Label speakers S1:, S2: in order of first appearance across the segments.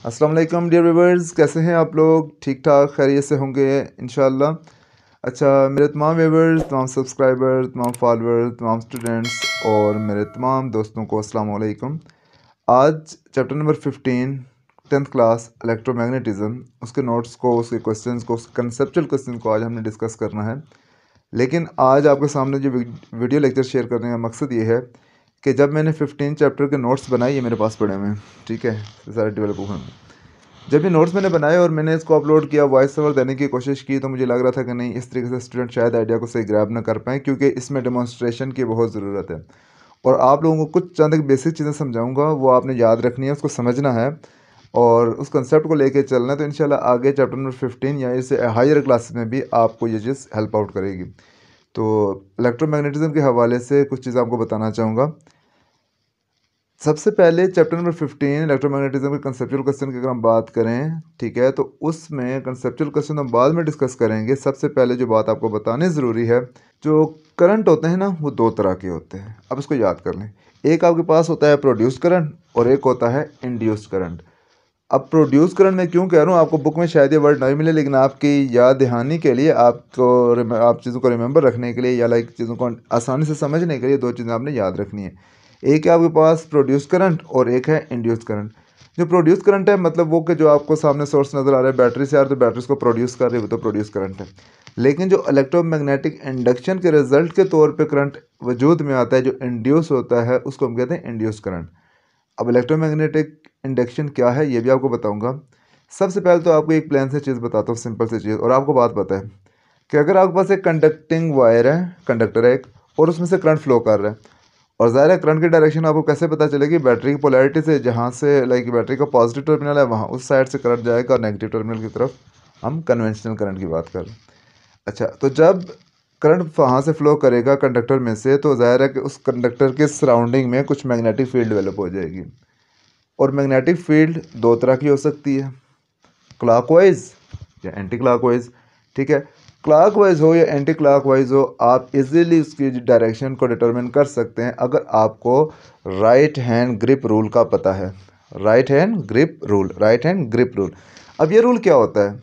S1: अस्सलाम वालेकुम dear viewers, कैसे हैं आप लोग? ठीक ठाक खैरियत से होंगे इंशाल्लाह। अच्छा, मेरे तमाम व्यूवर्स, तमाम सब्सक्राइबर, तमाम फॉलोअर, तमाम स्टूडेंट्स और मेरे तमाम दोस्तों को अस्सलाम वालेकुम। आज chapter number 15 10th class electromagnetism, उसके नोट्स को, उसके क्वेश्चंस को, उसके कंसेप्चुअल क्वेश्चन को आज हमने डिस्कस करना है। लेकिन आज आपके सामने जो वीडियो लेक्चर शेयर करने का मकसद ये है कि जब मैंने 15 चैप्टर के नोट्स बनाए, ये मेरे पास पड़े हुए हैं, ठीक है, सारे डेवलप हुए हैं। जब ये नोट्स मैंने बनाए और मैंने इसको अपलोड किया, वॉइस ओवर देने की कोशिश की, तो मुझे लग रहा था कि नहीं, इस तरीके से स्टूडेंट शायद आइडिया को सही ग्रैब ना कर पाएँ, क्योंकि इसमें डेमोन्स्ट्रेशन की बहुत ज़रूरत है। और आप लोगों को कुछ चंद एक बेसिक चीज़ें समझाऊंगा, वो आपने याद रखनी है, उसको समझना है और उस कंसेप्ट को लेके चलना है। तो इंशाल्लाह आगे चैप्टर नंबर 15 या इससे हायर क्लासेस में भी आपको ये चीज़ हेल्प आउट करेगी। तो इलेक्ट्रोमैग्नेटिज्म के हवाले से कुछ चीज़ आपको बताना चाहूँगा। सबसे पहले चैप्टर नंबर 15 इलेक्ट्रोमैग्नेटिज्म के कंसेप्चुअल क्वेश्चन की अगर हम बात करें, ठीक है, तो उसमें कंसेप्चुअल क्वेश्चन हम बाद में डिस्कस करेंगे। सबसे पहले जो बात आपको बतानी ज़रूरी है, जो करंट होते हैं ना, वो दो तरह के होते हैं। अब इसको याद कर लें। एक आपके पास होता है प्रोड्यूस करंट और एक होता है इंड्यूस्ड करंट। अब प्रोड्यूस करंट मैं क्यों कह रहा हूँ, आपको बुक में शायद ये वर्ड नहीं मिले, लेकिन आपकी याद दहानी के लिए, आप चीज़ों को रिमेंबर रखने के लिए या लाइक चीज़ों को आसानी से समझने के लिए दो चीज़ें आपने याद रखनी है। एक है आपके पास प्रोड्यूस करंट और एक है इंड्यूस करंट। जो प्रोड्यूस करंट है, मतलब वो कि जो आपको सामने सोर्स नज़र आ रहा है बैटरी से आ रहा है, तो बैटरी को प्रोड्यूस कर रही है, वो तो प्रोड्यूस करंट है। लेकिन जो इलेक्ट्रोमैग्नेटिक इंडक्शन के रिजल्ट के तौर पर करंट वजूद में आता है, जो इंड्यूस होता है, उसको हम कहते हैं इंड्यूस करंट। अब इलेक्ट्रोमैग्नेटिक इंडक्शन क्या है, ये भी आपको बताऊंगा। सबसे पहले तो आपको एक प्लान से चीज़ बताता हूँ, सिंपल सी चीज़। और आपको बात पता है कि अगर आपके पास एक कंडक्टिंग वायर है, कंडक्टर है एक, और उसमें से करंट फ्लो कर रहा है, और ज़ाहिर है करंट की डायरेक्शन आपको कैसे पता चलेगी? बैटरी की पोलैरिटी से। जहाँ से लाइक बैटरी का पॉजिटिव टर्मिनल है, वहाँ उस साइड से करंट जाएगा, और नेगेटिव टर्मिनल की तरफ हम कन्वेंशनल करंट की बात कर रहे हैं। अच्छा, तो जब करंट वहाँ से फ्लो करेगा कंडक्टर में से, तो ज़ाहिर है कि उस कंडक्टर के सराउंडिंग में कुछ मैग्नेटिक फील्ड डेवलप हो जाएगी। और मैग्नेटिक फील्ड दो तरह की हो सकती है, क्लॉकवाइज या एंटी क्लॉकवाइज, ठीक है। क्लॉकवाइज हो या एंटी क्लॉकवाइज हो, आप इजीली उसकी डायरेक्शन को डिटरमिन कर सकते हैं अगर आपको राइट हैंड ग्रिप रूल का पता है। Right hand grip rule, right hand grip rule. अब ये रूल क्या होता है?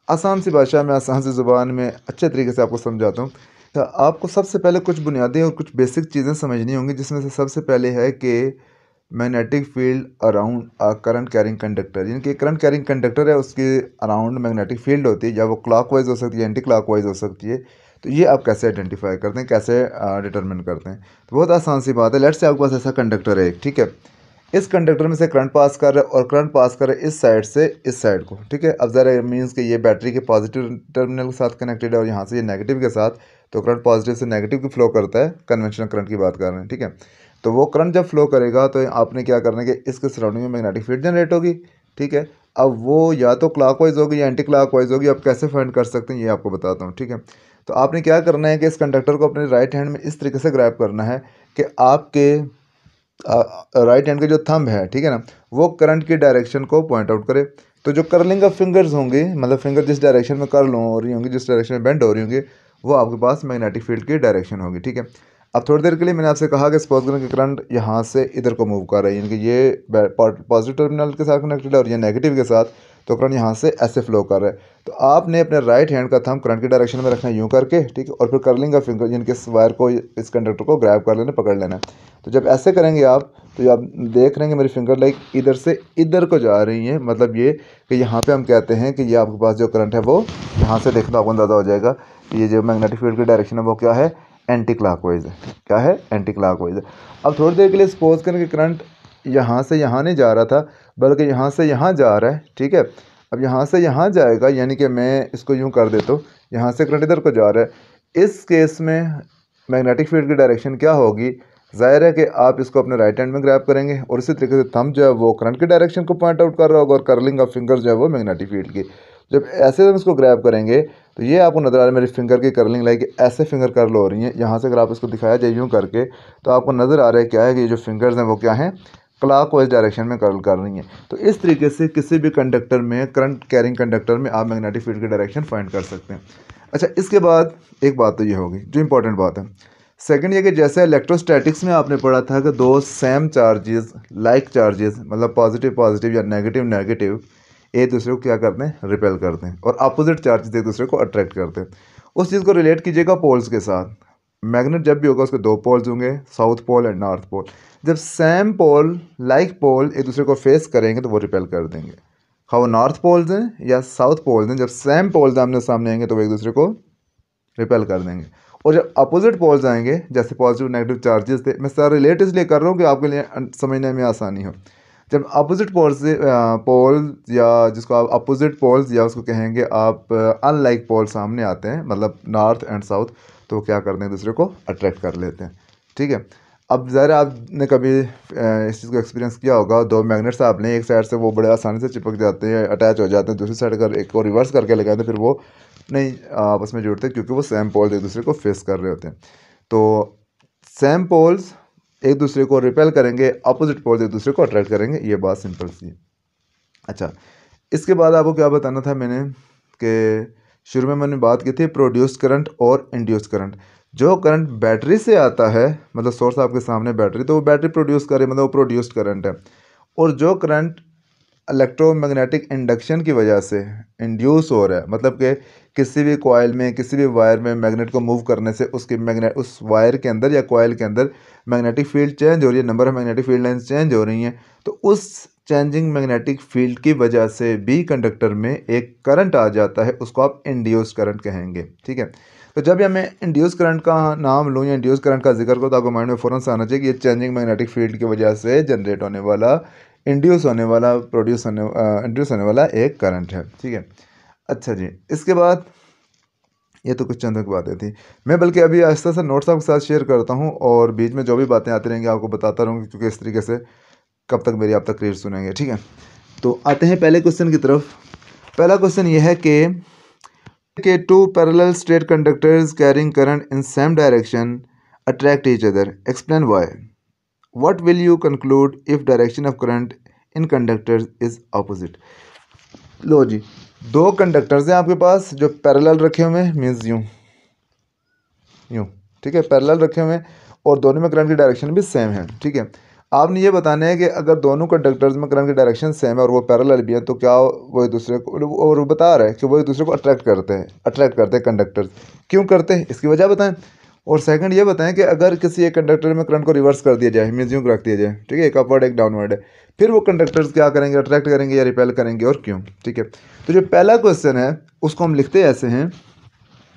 S1: आसान सी भाषा में, आसान सी ज़ुबान में अच्छे तरीके से आपको समझाता हूँ। तो आपको सबसे पहले कुछ बुनियादी और कुछ बेसिक चीज़ें समझनी होंगी, जिसमें से सबसे पहले है कि magnetic field around a current carrying conductor, यानी कि करंट कैरिंग कंडक्टर है, उसके अराउंड मैग्नेटिक फील्ड होती है, या वो क्लॉकवाइज हो सकती है, एंटी क्लॉकवाइज हो सकती है। तो ये आप कैसे आइडेंटिफाई करते हैं, कैसे डिटरमिन करते हैं? तो बहुत आसान सी बात है। लेट्स से आपके पास ऐसा कंडक्टर है एक, ठीक है। इस कंडक्टर में से करंट पास कर रहा है, और करंट पास कर रहा है इस साइड से इस साइड को, ठीक है। अब ज़रा मीन्स कि ये बैटरी के पॉजिटिव टर्मिनल के साथ कनेक्टेड है, और यहाँ से ये नेगेटिव के साथ, तो करंट पॉजिटिव से नेगेटिव की फ्लो करता है, कन्वेंशनल करंट की बात कर रहे हैं, ठीक है। तो वो करंट जब फ्लो करेगा, तो आपने क्या करना है कि इसके सराउंडिंग में मैग्नेटिक फील्ड जनरेट होगी, ठीक है। अब वो या तो क्लॉकवाइज होगी या एंटी क्लॉकवाइज होगी। आप कैसे फाइंड कर सकते हैं, ये आपको बताता हूँ, ठीक है। तो आपने क्या करना है कि इस कंडक्टर को अपने राइट हैंड में इस तरीके से ग्रैब करना है कि आपके राइट हैंड के जो थंब है, ठीक है ना, वो करंट की डायरेक्शन को पॉइंट आउट करे। तो जो कर्लिंग ऑफ फिंगर्स होंगे, मतलब फिंगर जिस डायरेक्शन में कर्ल हो रही होंगी, जिस डायरेक्शन में बेंड हो रही होंगी, वो आपके पास मैग्नेटिक फील्ड की डायरेक्शन होगी, ठीक है। अब थोड़ी देर के लिए मैंने आपसे कहा कि सपोज करें कि करंट यहाँ से इधर को मूव कर रहा है, यानी कि ये पॉजिटिव टर्मिनल के साथ कनेक्टेड है और ये नेगेटिव के साथ, तो करंट यहाँ से ऐसे फ्लो कर रहा है। तो आपने अपने राइट हैंड का थंब करंट की डायरेक्शन में रखना है, यूँ करके, ठीक है, और फिर कर्लिंग का फिंगर, यानी कि इस वायर को, इस कंडक्टर को ग्रैब कर लेना, पकड़ लेना है। तो जब ऐसे करेंगे आप, तो आप देख रहे हैं कि मेरी फिंगर लाइक इधर से इधर को जा रही हैं। मतलब ये कि यहाँ पे हम कहते हैं कि ये आपके पास जो करंट है, वो यहाँ से देखना आपको अंदाज़ा हो जाएगा कि ये जो मैग्नेटिक फील्ड की डायरेक्शन है, वो क्या है? एंटी क्लॉकवाइज है। क्या है? एंटी क्लॉकवाइज है। अब थोड़ी देर के लिए सपोज करें कि करंट यहाँ से यहाँ नहीं जा रहा था, बल्कि यहाँ से यहाँ जा रहा है, ठीक है। अब यहाँ से यहाँ जाएगा, यानी कि मैं इसको यूँ कर देता हूँ, यहाँ से करंट इधर को जा रहा है। इस केस में मैग्नेटिक फील्ड की डायरेक्शन क्या होगी? ज़ाहिर है कि आप इसको अपने राइट हैंड में ग्रैब करेंगे, और इसी तरीके से थंब जो है वो करंट की डायरेक्शन को पॉइंट आउट कर रहा होगा, और कर्लिंग ऑफ फिंगर जो है वो मैग्नेटिक फील्ड की। जब ऐसे हम इसको ग्रैब करेंगे, तो ये आपको नजर आ रहा है मेरी फिंगर की कर्लिंग, लाइक ऐसे फिंगर कर्ल हो रही हैं। यहाँ से अगर आप इसको दिखाया जाए यूँ करके, तो आपको नज़र आ रहा है क्या है कि ये जो फिंगर्स हैं वो क्या हैं? क्लॉकवाइज डायरेक्शन में कर्ल कर रही हैं। तो इस तरीके से किसी भी कंडक्टर में, करंट कैरिंग कंडक्टर में, आप मैग्नेटिक फील्ड की डायरेक्शन फाइंड कर सकते हैं। अच्छा, इसके बाद एक बात तो ये होगी जो इंपॉर्टेंट बात है। सेकंड ये कि जैसे इलेक्ट्रोस्टैटिक्स में आपने पढ़ा था कि दो सेम चार्जेस लाइक चार्जेस मतलब पॉजिटिव पॉजिटिव या नेगेटिव नेगेटिव एक दूसरे को क्या करते हैं, रिपेल करते हैं, और अपोजिट चार्जेस एक दूसरे को अट्रैक्ट करते हैं। उस चीज़ को रिलेट कीजिएगा पोल्स के साथ। मैग्नेट जब भी होगा उसके दो पोल्स होंगे, south pole and north pole. जब सेम पोल लाइक पोल एक दूसरे को फेस करेंगे तो वो रिपेल कर देंगे। हाँ वो नॉर्थ पोल्स हैं या साउथ पोल्स हैं, जब सेम पोल्स आमने सामने आएंगे तो वो एक दूसरे को रिपेल कर देंगे। और जब अपोजिट पोल्स आएंगे, जैसे पॉजिटिव नेगेटिव चार्जेस थे, मैं सारा रिलेट इसलिए कर रहा हूँ कि आपके लिए समझने में आसानी हो। जब अपोजिट पोल्स पोल्स या जिसको आप अपोजिट पोल्स या उसको कहेंगे आप अनलाइक पोल सामने आते हैं, मतलब नॉर्थ एंड साउथ, तो क्या करते हैं, दूसरे को अट्रैक्ट कर लेते हैं। ठीक है। अब ज़रा आपने कभी इस चीज़ को एक्सपीरियंस किया होगा, दो मैग्नेट्स आप लें, एक साइड से वो बड़े आसानी से चिपक जाते हैं, अटैच हो जाते हैं, दूसरी साइड अगर एक को रिवर्स करके लगाएं तो फिर वो नहीं आपस में जुड़ते, क्योंकि वो सेम पोल्स एक दूसरे को फेस कर रहे होते हैं। तो सेम पोल्स एक दूसरे को रिपेल करेंगे, अपोजिट पोल्स एक दूसरे को अट्रैक्ट करेंगे, ये बात सिंपल सी है। अच्छा, इसके बाद आपको क्या बताना था मैंने कि शुरू में मैंने बात की थी प्रोड्यूस करंट और इंड्यूस करंट। जो करंट बैटरी से आता है, मतलब सोर्स आपके सामने बैटरी, तो वो बैटरी प्रोड्यूस करे, मतलब वो प्रोड्यूस्ड करंट है। और जो करंट इलेक्ट्रोमैग्नेटिक इंडक्शन की वजह से इंड्यूस हो रहा है, मतलब कि किसी भी कॉइल में किसी भी वायर में मैग्नेट को मूव करने से उसकी मैग्नेट उस वायर के अंदर या कॉइल के अंदर मैग्नेटिक फील्ड चेंज हो रही है, number of magnetic field lines change हो रही हैं, तो उस चेंजिंग मैग्नेटिक फील्ड की वजह से भी कंडक्टर में एक करंट आ जाता है, उसको आप इंड्यूस करंट कहेंगे। ठीक है। तो जब भी मैं इंड्यूस करंट का नाम लूँ या इंड्यूस करंट का जिक्र करूँ तो आपको माइंड में फ़ौरन से आना चाहिए कि ये चेंजिंग मैग्नेटिक फील्ड की वजह से जनरेट होने वाला, इंड्यूस होने वाला, इंड्यूस होने वाला एक करंट है। ठीक है। अच्छा जी, इसके बाद ये तो कुछ चंद की बातें थी। मैं बल्कि अभी आहिस्ता सा नोट्स आपके साथ शेयर करता हूँ और बीच में जो भी बातें आती रहेंगी आपको बताता रहूँगी, क्योंकि इस तरीके से कब तक मेरी आप तक क्लियर सुनेंगे। ठीक है। तो आते हैं पहले क्वेश्चन की तरफ। पहला क्वेश्चन ये है कि two parallel straight conductors carrying current in same direction attract each other, explain why. What will you conclude if direction of current in conductors is opposite? लो जी, दो कंडक्टर्स हैं आपके पास जो पैरेलल रखे हुए हैं, मीन्स यूँ यूँ। ठीक है, पैरेलल रखे हुए हैं और दोनों में करंट की डायरेक्शन भी सेम है। ठीक है। आपने ये बताना है कि अगर दोनों कंडक्टर्स में करंट की डायरेक्शन सेम है और वो पैरेलल भी है, तो क्या वो एक दूसरे को, और वो बता रहा है कि वो एक दूसरे को अट्रैक्ट करते हैं कंडक्टर्स। क्यों करते हैं, इसकी वजह बताएं। और सेकंड ये बताएं कि अगर किसी एक कंडक्टर में करंट को रिवर्स कर दिया जाए, मीन्स यूँ रख दिया जाए, ठीक है, एक अपवर्ड एक डाउनवर्ड है, फिर वो कंडक्टर्स क्या करेंगे, अट्रैक्ट करेंगे या रिपेल करेंगे, और क्यों। ठीक है। तो जो पहला क्वेश्चन है उसको हम लिखते ऐसे हैं,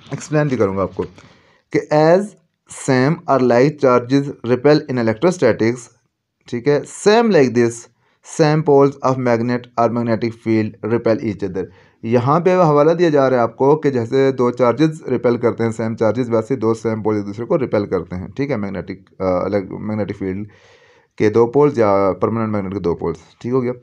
S1: एक्सप्लेन भी करूँगा आपको, कि एज सेम और like charges repel in electrostatics, ठीक है, same like this same poles of magnet और magnetic field repel each other. यहाँ पे हवाला दिया जा रहा है आपको कि जैसे दो चार्जेस रिपेल करते हैं सेम चार्जेस, वैसे दो सेम पोल एक दूसरे को रिपेल करते हैं। ठीक है, मैग्नेटिक फील्ड के दो पोल्स या परमानेंट मैग्नेट के दो पोल्स। ठीक हो गया।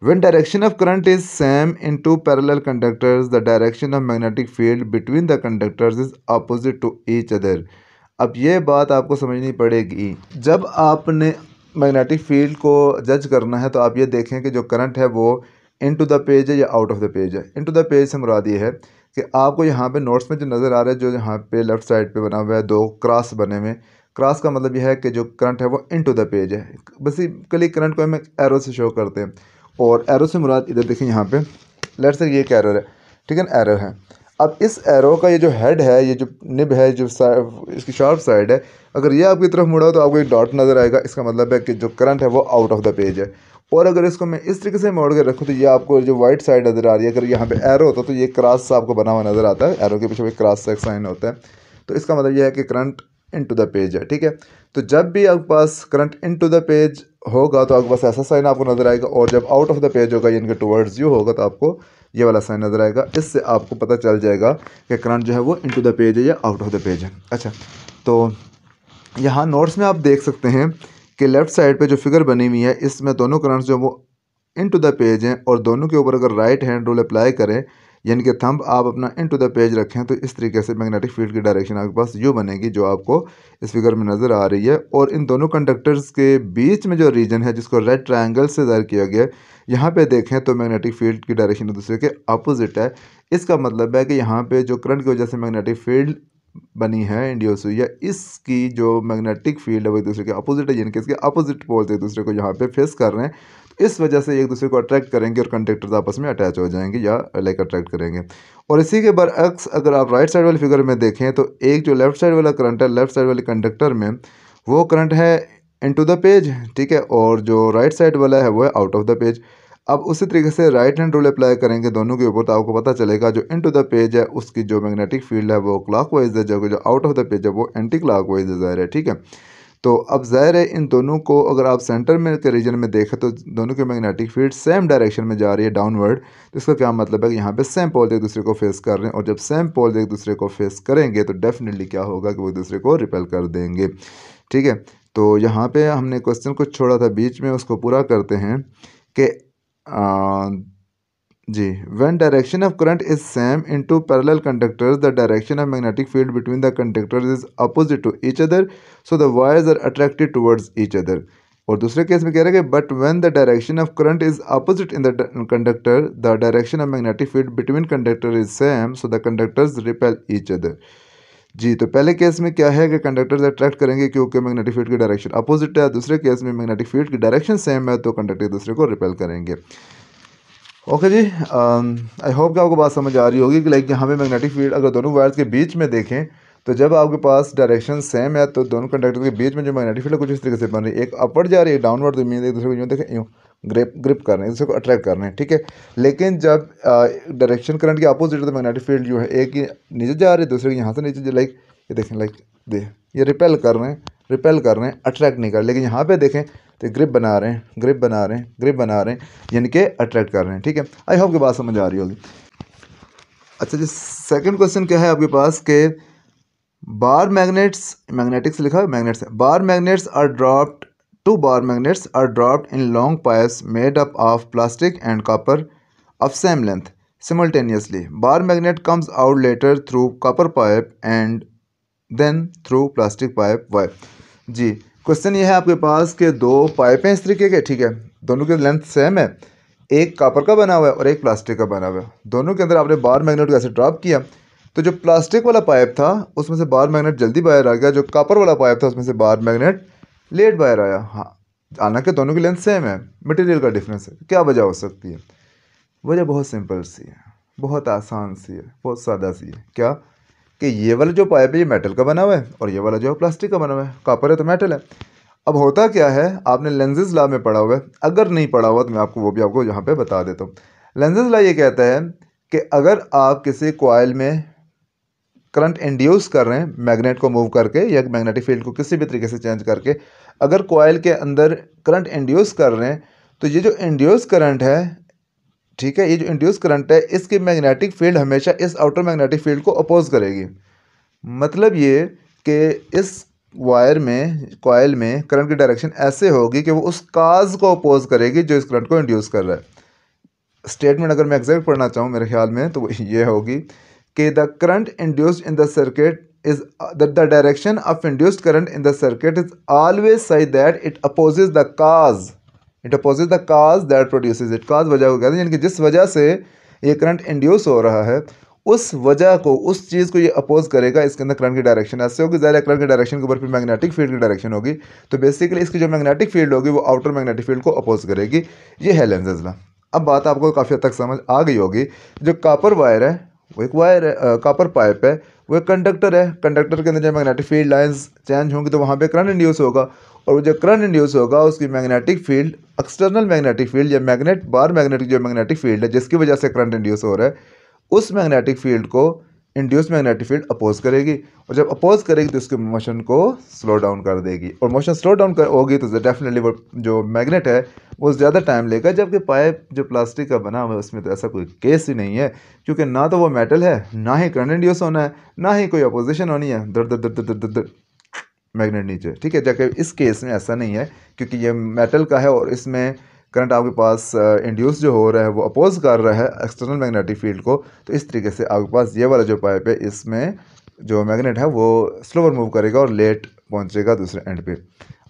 S1: When direction of current is same in two parallel conductors, the direction of magnetic field between the conductors is opposite to each other. अब ये बात आपको समझनी पड़ेगी। जब आपने मैग्नेटिक फील्ड को जज करना है तो आप ये देखें कि जो करंट है वो इनटू द पेज है या आउट ऑफ द पेज है। इनटू द पेज से मुराद ये है कि आपको यहाँ पे नोट्स में जो नज़र आ रहा है, जो यहाँ पे लेफ़्ट साइड पे बना हुआ है, दो क्रॉस बने हुए। क्रॉस का मतलब यह है कि जो करंट है वो इनटू द पेज है। बेसिकली करंट को हम एरो से शो करते हैं, और एरो से मुराद इधर देखें यहाँ पे लेट्स से ये एक एरो है, ठीक है ना, एरो है। अब इस एरो का ये जो हेड है, ये जो निब है, जो इसकी शार्प साइड है, अगर ये आपकी तरफ मुड़ा तो आपको एक डॉट नज़र आएगा, इसका मतलब है कि जो करंट है वो आउट ऑफ द पेज है। और अगर इसको मैं इस तरीके से मोड़ के रखूँ तो ये आपको जो वाइट साइड नज़र आ रही है, अगर यहाँ पे एरो होता तो ये क्रॉस सा आपको बना हुआ नज़र आता है, एरो के पीछे एक क्रॉस सा एक साइन होता है, तो इसका मतलब यह है कि करंट इनटू द पेज है। ठीक है। तो जब भी आपके पास करंट इनटू द पेज होगा तो आपके पास ऐसा साइन आपको नज़र आएगा, और जब आउट ऑफ द पेज होगा यानी कि टुवर्ड्स यू होगा तो आपको ये वाला साइन नज़र आएगा। इससे आपको पता चल जाएगा कि करंट जो है वो इनटू द पेज है या आउट ऑफ द पेज है। अच्छा, तो यहाँ नोट्स में आप देख सकते हैं कि लेफ़्ट साइड पे जो फिगर बनी हुई है, इसमें दोनों करंट्स जो वो इनटू द पेज हैं, और दोनों के ऊपर अगर राइट हैंड रूल अप्लाई करें यानी कि थंब आप अपना इनटू द पेज रखें, तो इस तरीके से मैग्नेटिक फील्ड की डायरेक्शन आपके पास यू बनेगी, जो आपको इस फिगर में नज़र आ रही है। और इन दोनों कंडक्टर्स के बीच में जो रीजन है जिसको रेड ट्रायंगल से ज़ाहिर किया गया है, यहाँ पे देखें तो मैग्नेटिक फील्ड की डायरेक्शन एक दूसरे के अपोजिट है। इसका मतलब है कि यहाँ पे जो करंट की वजह से मैग्नेटिक फील्ड बनी है, इंड्यूस हुई है, इसकी जो मैग्नेटिक फील्ड है वो एक दूसरे के अपोजिट है, यानी कि इसके अपोजिट पोल्स एक दूसरे को यहाँ पे फेस कर रहे हैं। तो इस वजह से एक दूसरे को अट्रैक्ट करेंगे और कंडक्टर्स आपस में अटैच हो जाएंगे या लाइक अट्रैक्ट करेंगे। और इसी के बरअक्स अगर आप राइट साइड वाली फिगर में देखें तो एक जो लेफ्ट साइड वाला करंट है, लेफ्ट साइड वाले कंडक्टर में वो करंट है इनटू द पेज, ठीक है, और जो राइट साइड वाला है वो है आउट ऑफ द पेज। अब उसी तरीके से राइट हैंड रूल अप्लाई करेंगे दोनों के ऊपर, तो आपको पता चलेगा जो इनटू द पेज है उसकी जो मैग्नेटिक फील्ड है वो क्लॉकवाइज है, जबकि जो आउट ऑफ द पेज है वो एंटी क्लॉकवाइज है, ज़ाहिर है, ठीक है। तो अब ज़ाहिर है इन दोनों को अगर आप सेंटर में के रीजन में देखें तो दोनों की मैग्नेटिक फील्ड सेम डायरेक्शन में जा रही है, डाउनवर्ड। तो इसका क्या मतलब है कि यहाँ पे सेम पोल एक दूसरे को फेस कर रहे हैं, और जब सेम पोल एक दूसरे को फेस करेंगे तो डेफिनेटली क्या होगा कि वो एक दूसरे को रिपेल कर देंगे, ठीक है। तो यहाँ पे हमने क्वेश्चन को छोड़ा था बीच में, उसको पूरा करते हैं कि जी, when direction of current is same in two parallel conductors, the direction of magnetic field between the conductors is opposite to each other, so the wires are attracted towards each other. और दूसरे case में कह रहा है कि but when the direction of current is opposite in the conductor, the direction of magnetic field between conductor is same, so the conductors repel each other. जी, तो पहले case में क्या है कि कंडक्टर्स अट्रैक्ट करेंगे क्योंकि मैग्नेटिक फील्ड की direction opposite है, दूसरे केस में मैग्नेटिक फील्ड की डायरेक्शन सेम है तो कंडक्टर एक दूसरे को रिपेल करेंगे। ओके जी, आई होप कि आपको बात समझ आ रही होगी कि लाइक यहाँ पे मैग्नेटिक फील्ड अगर दोनों वायर्स के बीच में देखें तो जब आपके पास डायरेक्शन सेम है तो दोनों कंडक्टर के बीच में जो मैग्नेटिक फील्ड है कुछ इस तरीके से बन रही है, एक अपवर्ड जा रही है, डाउनवर्ड, तो मीन एक दूसरे को यूँ देखें, यूँ ग्रिप कर रहे हैं, एक दूसरे को अट्रैक्ट कर रहे हैं, ठीक है। लेकिन जब डायरेक्शन करंट के अपोजिट है तो मैग्नेटिक फील्ड जो है एक ही नीचे जा रही है, दूसरे के यहाँ से नीचे, लाइक ये देखें, लाइक ये रिपेल कर रहे हैं, अट्रैक्ट नहीं कर रहे। लेकिन यहाँ पे देखें तो ग्रिप बना रहे हैं, यानी कि अट्रैक्ट कर रहे हैं, ठीक है। आई होप की बात समझ आ रही होगी। अच्छा जी, सेकंड क्वेश्चन क्या है आपके पास के बार मैग्नेटिक्स लिखा है, मैग्नेट्स है, bar magnets are dropped, two bar magnets are dropped in long pipes made up of plastic and copper of same length simultaneously. Bar magnet comes out later through copper pipe and then through plastic pipe. Why? जी, question ये है आपके पास कि दो पाइपें इस तरीके के, ठीक है, दोनों की लेंथ सेम है, एक कॉपर का बना हुआ है और एक प्लास्टिक का बना हुआ है, दोनों के अंदर आपने बार मैग्नेट को ऐसे ड्रॉप किया तो जो प्लास्टिक वाला पाइप था उसमें से बार मैग्नेट जल्दी बाहर आ गया, जो कॉपर वाला पाइप था उसमें से बार मैग्नेट लेट बाहर आया। हाँ, हालांकि दोनों की लेंथ सेम है, मटेरियल का डिफरेंस है। क्या वजह हो सकती है? वजह बहुत सिंपल सी है, बहुत आसान सी है, बहुत सादा सी है। क्या कि ये वाला जो पाइप है ये मेटल का बना हुआ है और ये वाला जो है प्लास्टिक का बना हुआ है, कॉपर है तो मेटल है। अब होता क्या है, आपने लेंजेस लॉ में पढ़ा हुआ है, अगर नहीं पढ़ा हुआ तो मैं आपको वो भी आपको यहाँ पे बता देता हूँ। लेंजेस लॉ ये कहता है कि अगर आप किसी कॉइल में करंट इंड्यूस कर रहे हैं मैग्नेट को मूव करके या मैग्नेटिक फील्ड को किसी भी तरीके से चेंज करके, अगर कॉइल के अंदर करंट इंड्यूस कर रहे हैं तो ये जो इंड्यूस करंट है, ठीक है, ये जो इंड्यूस करंट है इसकी मैग्नेटिक फील्ड हमेशा इस आउटर मैग्नेटिक फील्ड को अपोज करेगी। मतलब ये कि इस वायर में, कॉइल में करंट की डायरेक्शन ऐसे होगी कि वो उस काज को अपोज करेगी जो इस करंट को इंड्यूस कर रहा है। स्टेटमेंट अगर मैं एग्जैक्ट पढ़ना चाहूँ मेरे ख्याल में तो ये होगी कि the current induced in the circuit is that the direction of induced current in the circuit is always such that it opposes the cause that produces it. cause वजह को कहते हैं, यानी कि जिस वजह से ये करंट इंड्यूस हो रहा है उस वजह को, उस चीज़ को ये अपोज करेगा। इसके अंदर करंट की डायरेक्शन ऐसे होगी, ज़्यादा करंट की डायरेक्शन के ऊपर फिर मैग्नेटिक फील्ड की डायरेक्शन होगी, तो बेसिकली इसकी जो मैग्नेटिक फील्ड होगी वो आउटर मैग्नेटिक फील्ड को अपोज करेगी। ये है लेंजेस लॉ। अब बात आपको काफ़ी हद तक समझ आ गई होगी। जो कॉपर वायर है वो एक वायर है, कॉपर पाइप है वो एक कंडक्टर है, कंडक्टर के अंदर जब मैग्नेटिक फील्ड लाइंस चेंज होंगी तो वहाँ पे करंट इंड्यूस होगा, और वो जो करंट इंड्यूस होगा उसकी magnetic field, external magnetic field या मैग्नेट बार मैग्नेटिक जो मैग्नेटिक फील्ड है जिसकी वजह से करंट इंड्यूस हो रहा है, उस मैग्नेटिक फील्ड को इंड्यूस मैग्नेटिक फील्ड अपोज करेगी, और जब अपोज करेगी तो उसके मोशन को स्लो डाउन कर देगी, और मोशन स्लो डाउन होगी तो डेफिनेटली वो जो मैग्नेट है वो ज़्यादा टाइम लेगा। जबकि पाइप जो प्लास्टिक का बना हुआ है उसमें तो ऐसा कोई केस ही नहीं है, क्योंकि ना तो वो मेटल है, ना ही करंट इंड्यूस होना है, ना ही कोई अपोजिशन होनी है, दर दर दर दर दर मैग्नेट नीचे, ठीक है। जबकि इस केस में ऐसा नहीं है क्योंकि ये मेटल का है और इसमें करंट आपके पास इंड्यूस जो हो रहा है वो अपोज कर रहा है एक्सटर्नल मैग्नेटिक फील्ड को, तो इस तरीके से आपके पास ये वाला जो पाइप है इसमें जो मैग्नेट है वो स्लोवर मूव करेगा और लेट पहुंचेगा दूसरे एंड पे।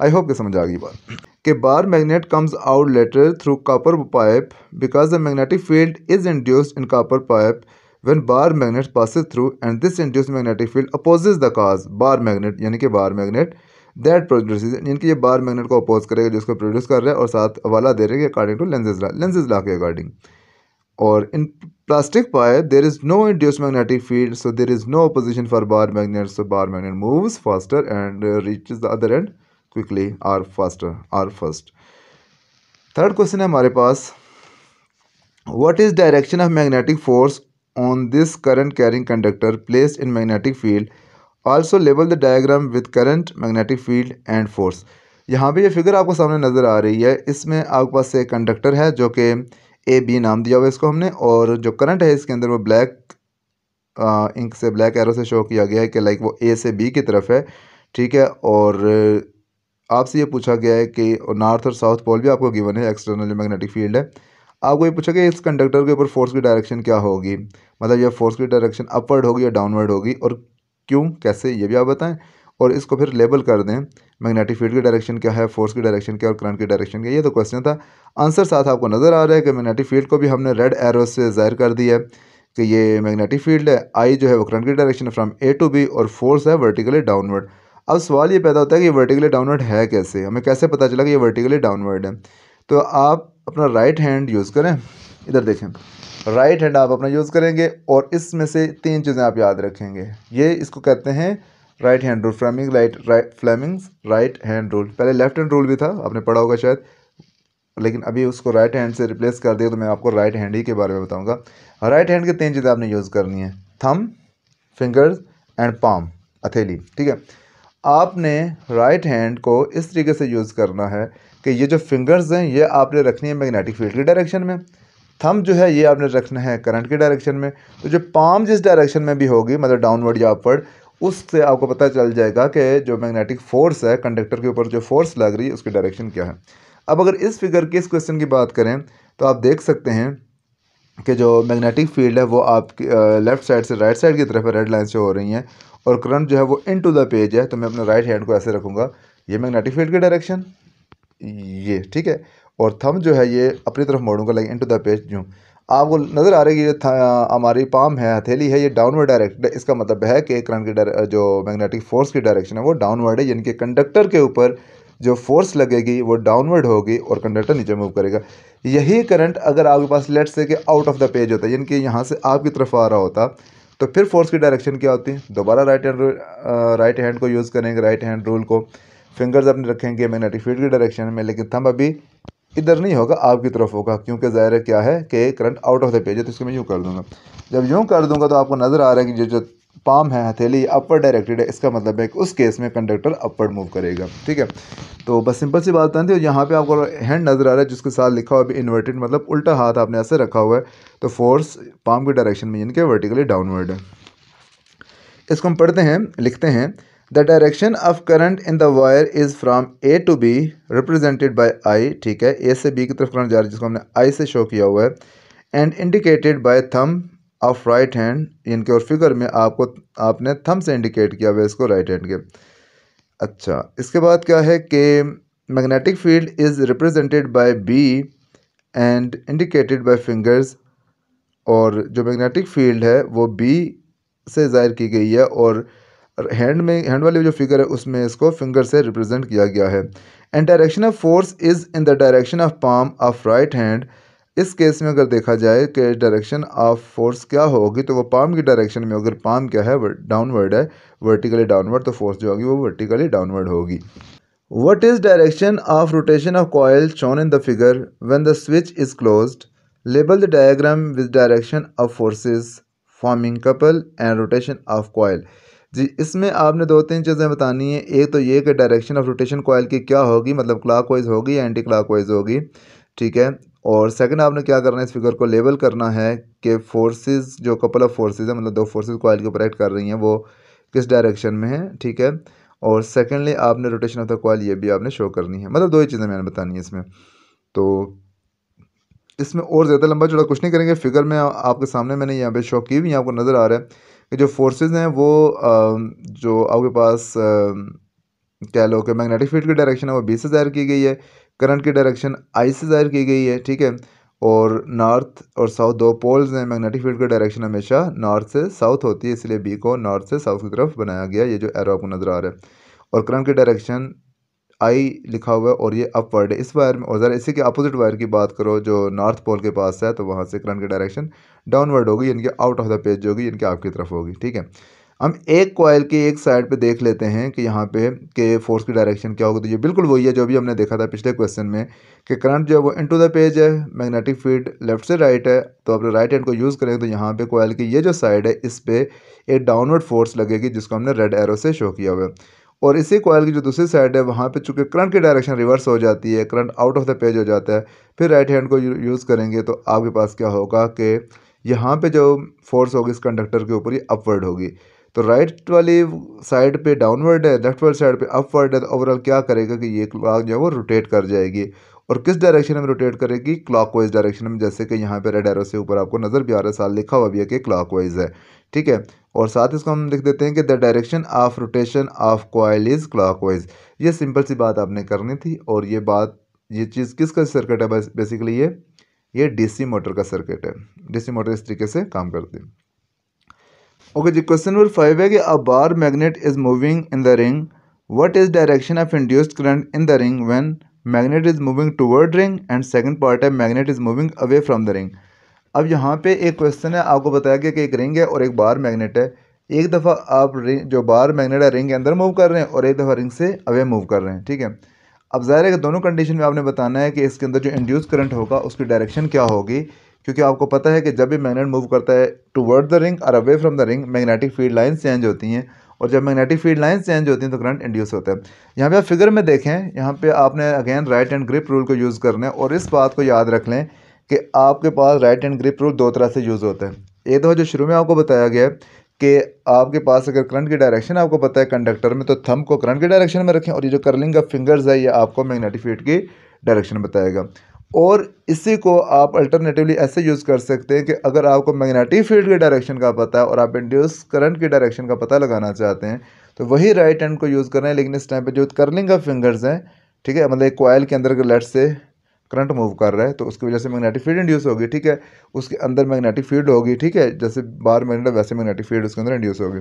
S1: आई होप कि समझ आ गई बात कि bar magnet comes out later through copper pipe because the magnetic field is induced in copper pipe when bar magnet passes through and this induced magnetic field opposes the cause bar magnet, यानी कि bar magnet that produces, यानी कि ये bar magnet को oppose करेगा जो उसको produce कर रहा है, और साथ हवाला दे रहे हैं अकॉर्डिंग टू लेंसेज लॉ के अकॉर्डिंग। और इन plastic pipe there is no induced magnetic field, so there is no opposition for bar magnet, so bar magnet moves faster and reaches the other end quickly or faster or first। Third question है हमारे पास, what is direction of magnetic force on this current carrying conductor placed in magnetic field, also label the diagram with current, magnetic field and force। यहाँ पे ये figure आपको सामने नज़र आ रही है, इसमें आपके पास एक कंडक्टर है जो कि ए बी नाम दिया हुआ है इसको हमने, और जो करंट है इसके अंदर वो ब्लैक इंक से, ब्लैक एरो से शो किया गया है कि लाइक वो ए से बी की तरफ है, ठीक है। और आपसे ये पूछा गया है कि नॉर्थ और साउथ पोल भी आपको गिवन है, एक्सटर्नल मैग्नेटिक फील्ड है। आपको ये पूछा गया इस कंडक्टर के ऊपर फोर्स की डायरेक्शन क्या होगी, मतलब ये फोर्स की डायरेक्शन अपवर्ड होगी या डाउनवर्ड होगी, और क्यों, कैसे, ये भी आप बताएं। और इसको फिर लेबल कर दें, मैग्नेटिक फील्ड की डायरेक्शन क्या है, फोर्स की डायरेक्शन क्या है और करंट की डायरेक्शन क्या है। ये तो क्वेश्चन था। आंसर साथ आपको नज़र आ रहा है कि मैग्नेटिक फील्ड को भी हमने रेड एरो से ज़ाहिर कर दिया है कि ये मैग्नेटिक फील्ड है, आई जो है वो करंट की डायरेक्शन है फ्रॉम ए टू बी, और फोर्स है वर्टिकली डाउनवर्ड। अब सवाल ये पैदा होता है कि ये वर्टिकली डाउनवर्ड है कैसे, हमें कैसे पता चला कि ये वर्टिकली डाउनवर्ड है। तो आप अपना राइट हैंड यूज़ करें, इधर देखें, राइट हैंड आप अपना यूज़ करेंगे और इसमें से तीन चीज़ें आप याद रखेंगे। ये इसको कहते हैं right hand rule, Fleming's right hand rule. पहले लेफ्ट हैंड रूल भी था, आपने पढ़ा होगा शायद, लेकिन अभी उसको राइट हैंड से रिप्लेस कर दिया, तो मैं आपको राइट हैंड ही के बारे में बताऊंगा। राइट हैंड की तीन चीज़ें आपने यूज़ करनी है, थंब, फिंगर्स एंड पाम, हथेली, ठीक है। आपने राइट हैंड को इस तरीके से यूज़ करना है कि ये जो फिंगर्स हैं ये आपने रखनी है मैग्नेटिक फील्ड की डायरेक्शन में, थंब जो है ये आपने रखना है करंट की डायरेक्शन में। तो जो पाम जिस डायरेक्शन में भी होगी, मतलब डाउनवर्ड या अपवर्ड, उससे आपको पता चल जाएगा कि जो मैग्नेटिक फोर्स है कंडक्टर के ऊपर जो फोर्स लग रही है उसकी डायरेक्शन क्या है। अब अगर इस फिगर की, इस क्वेश्चन की बात करें तो आप देख सकते हैं कि जो मैग्नेटिक फील्ड है वो आपकी लेफ़्ट साइड से राइट साइड की तरफ रेड लाइन से हो रही हैं, और करंट जो है वो इन टू द पेज है। तो मैं अपने राइट हैंड को ऐसे रखूँगा, ये मैग्नेटिक फील्ड की डायरेक्शन ये, ठीक है, और थंब जो है ये अपनी तरफ मोड़ूंगा लाइक इनटू द पेज। यूँ आपको नज़र आ रहा है कि ये हमारी पाम है, हथेली है, ये डाउनवर्ड डायरेक्ट है। इसका मतलब है कि करंट की जो मैग्नेटिक फोर्स की डायरेक्शन है वो डाउनवर्ड है, यानी कि कंडक्टर के ऊपर जो फोर्स लगेगी वो डाउनवर्ड होगी और कंडक्टर नीचे मूव करेगा। यही करंट अगर आपके पास लेट्स से कि आउट ऑफ द पेज होता है, यानी कि यहाँ से आपकी तरफ आ रहा होता, तो फिर फोर्स की डायरेक्शन क्या होती है। दोबारा राइट हैंड को यूज़ करेंगे, राइट हैंड रूल को, फिंगर्स अपने रखेंगे मैग्नेटिक फील्ड की डायरेक्शन में, लेकिन थंब अभी इधर नहीं होगा, आपकी तरफ होगा, क्योंकि ज़ाहिर है क्या है कि current out of the page है। तो इसको मैं यूँ कर दूँगा। जब यूँ कर दूँगा तो आपको नज़र आ रहा है कि जो पाम है, हथेली, अपवर्ड डायरेक्टेड है। इसका मतलब है कि उस केस में कंडक्टर अपवर्ड मूव करेगा, ठीक है। तो बस सिंपल सी बात थी। यहाँ पे आपको हैंड नज़र आ रहा है जिसके साथ लिखा हुआ है इन्वर्टेड, मतलब उल्टा हाथ आपने ऐसे रखा हुआ है, तो फोर्स पाम की डायरेक्शन में यानी कि वर्टिकली डाउनवर्ड है। इसको हम पढ़ते हैं, लिखते हैं, the direction of current in the wire is from A to B represented by I, ठीक है, ए से बी की तरफ करंट जा रहा है जिसको हमने आई से शो किया हुआ है, and indicated bye thumb of right hand, इनके और फिगर में आपने थंब से इंडिकेट किया हुआ है इसको राइट हैंड के। अच्छा, इसके बाद क्या है कि magnetic field is represented by B and indicated by fingers, और जो मैग्नेटिक फील्ड है वो बी से ज़ाहिर की गई है, और हैंड वाली जो फिगर है उसमें इसको फिंगर से रिप्रेजेंट किया गया है। And direction of force is in the direction of palm of right hand. इस केस में अगर देखा जाए कि डायरेक्शन ऑफ फोर्स क्या होगी, तो वो पाम की डायरेक्शन में, अगर पाम क्या है डाउनवर्ड है, वर्टिकली डाउनवर्ड, तो फोर्स जो होगी वो वर्टिकली डाउनवर्ड होगी। What is direction of rotation of coil shown in the figure when the switch is closed? Label the diagram with direction of forces forming couple and rotation of coil। जी, इसमें आपने दो तीन चीज़ें बतानी है। एक तो ये कि डायरेक्शन ऑफ रोटेशन कॉइल की क्या होगी, मतलब क्लॉकवाइज होगी या एंटी क्लॉकवाइज होगी, ठीक है। और सेकंड आपने क्या करना है, इस फिगर को लेबल करना है कि फोर्सेस, जो कपल ऑफ फोर्सेस है, मतलब दो फोर्सेस कॉइल के ऊपर एक्ट कर रही हैं, वो किस डायरेक्शन में है, ठीक है। और सेकेंडली आपने रोटेशन ऑफ द कॉइल ये भी आपने शो करनी है, मतलब दो ही चीज़ें मैंने बतानी है इसमें। तो इसमें और ज़्यादा लंबा चौड़ा कुछ नहीं करेंगे। फिगर में आपके सामने मैंने यहाँ पे शो की हुई, आपको नज़र आ रहा है कि जो फोर्सेस हैं वो जो आपके पास कह लो कि मैग्नेटिक फील्ड की डायरेक्शन है वो बी से ज़ाहिर की गई है, करंट की डायरेक्शन आई से ज़ाहिर की गई है, ठीक है। और नॉर्थ और साउथ दो पोल्स हैं। मैग्नेटिक फील्ड की डायरेक्शन हमेशा नॉर्थ से साउथ होती है, इसलिए बी को नॉर्थ से साउथ की तरफ बनाया गया, ये जो एरो आपको नज़र आ रहा है। और करंट की डायरेक्शन आई लिखा हुआ है और ये अपवर्ड है इस वायर में। और ज़रा इसी के अपोजिट वायर की बात करो जो नॉर्थ पोल के पास है, तो वहाँ से करंट की डायरेक्शन डाउनवर्ड होगी, यानी कि आउट ऑफ द पेज होगी, यानी कि आपकी तरफ होगी। ठीक है, हम एक कॉइल की एक साइड पे देख लेते हैं कि यहाँ पे के फोर्स की डायरेक्शन क्या होगी। तो ये बिल्कुल वही है जो भी हमने देखा था पिछले क्वेश्चन में कि करंट जो है वो इनटू द पेज है, मैग्नेटिक फील्ड लेफ्ट से राइट है। तो अपने राइट हैंड को यूज़ करेंगे तो यहाँ पे कॉइल की ये जो साइड है इस पर एक डाउनवर्ड फोर्स लगेगी, जिसको हमने रेड एरो से शो किया हुआ है। और इसी कॉइल की जो दूसरी साइड है वहाँ पे चूंकि करंट की डायरेक्शन रिवर्स हो जाती है, current out of the page हो जाता है, फिर राइट हैंड को यूज़ करेंगे तो आपके पास क्या होगा कि यहाँ पे जो फोर्स होगी इस कंडक्टर के ऊपर ये अपवर्ड होगी। तो राइट वाली साइड पे डाउनवर्ड है, लेफ्ट वाली साइड पे अपवर्ड है। तो ओवरऑल क्या करेगा कि ये क्लॉक जो है वो रोटेट कर जाएगी। और किस डायरेक्शन में रोटेट करेगी? क्लॉकवाइज डायरेक्शन में, जैसे कि यहाँ पे रेड एरो से ऊपर आपको नज़र भी आ रहा है, साल लिखा हुआ भी है कि क्लॉकवाइज है। ठीक है, और साथ इसको हम लिख देते हैं कि the direction of rotation of coil is clockwise. ये सिंपल सी बात आपने करनी थी। और ये चीज़ किसका सर्किट है? बस बेसिकली ये डीसी मोटर का सर्किट है। डीसी मोटर इस तरीके से काम करती है। ओके जी, क्वेश्चन नंबर 5 है कि a bar magnet is moving in the ring, what is direction of induced current in the ring when magnet is moving toward ring, and second part है magnet is moving away from the ring. अब यहाँ पे एक question है, आपको बताया गया कि एक रिंग है और एक बार मैग्नेट है। एक दफ़ा आप रिंग जो बार मैग्नेट है रिंग के अंदर मूव कर रहे हैं और एक दफ़ा रिंग से अवे मूव कर रहे हैं। ठीक है, अब ज़ाहिर है कि दोनों कंडीशन में आपने बताना है कि इसके अंदर जो इंड्यूस करंट होगा उसकी डायरेक्शन क्या होगी, क्योंकि आपको पता है कि जब भी मैग्नेट मूव करता है टुवर्ड द रिंग और away from the ring, magnetic field lines change होती हैं। और जब मैग्नेटिक फील्ड लाइंस चेंज होती हैं तो करंट इंड्यूस होता है। यहाँ पे आप फिगर में देखें, यहाँ पे आपने again right hand grip rule को यूज़ करना है। और इस बात को याद रख लें कि आपके पास राइट हैंड ग्रिप रूल दो तरह से यूज़ होता है। एक दफ़ा जो शुरू में आपको बताया गया है कि आपके पास अगर करंट की डायरेक्शन आपको पता है कंडक्टर में, तो थंब को करंट की डायरेक्शन में रखें और ये जो कर्लिंग का फिंगर्स है ये आपको मैग्नेटिक फील्ड की डायरेक्शन बताएगा। और इसी को आप अल्टरनेटिवली ऐसे यूज़ कर सकते हैं कि अगर आपको मैग्नेटिक फील्ड की डायरेक्शन का पता है और आप इंड्यूस करंट की डायरेक्शन का पता लगाना चाहते हैं, तो वही राइट हैंड को यूज़ करना है। लेकिन इस टाइम पे जो कर्लिंग का फिंगर्स हैं, ठीक है, मतलब एक कॉइल के अंदर लेट से करंट मूव कर रहा है तो उसकी वजह से मैग्नेटिक फील्ड इंड्यूस होगी। ठीक है, उसके अंदर मैग्नेटिक फील्ड होगी। ठीक है, जैसे बाहर मैग्नेट है वैसे मैग्नेटिक फील्ड उसके अंदर इंड्यूस होगी।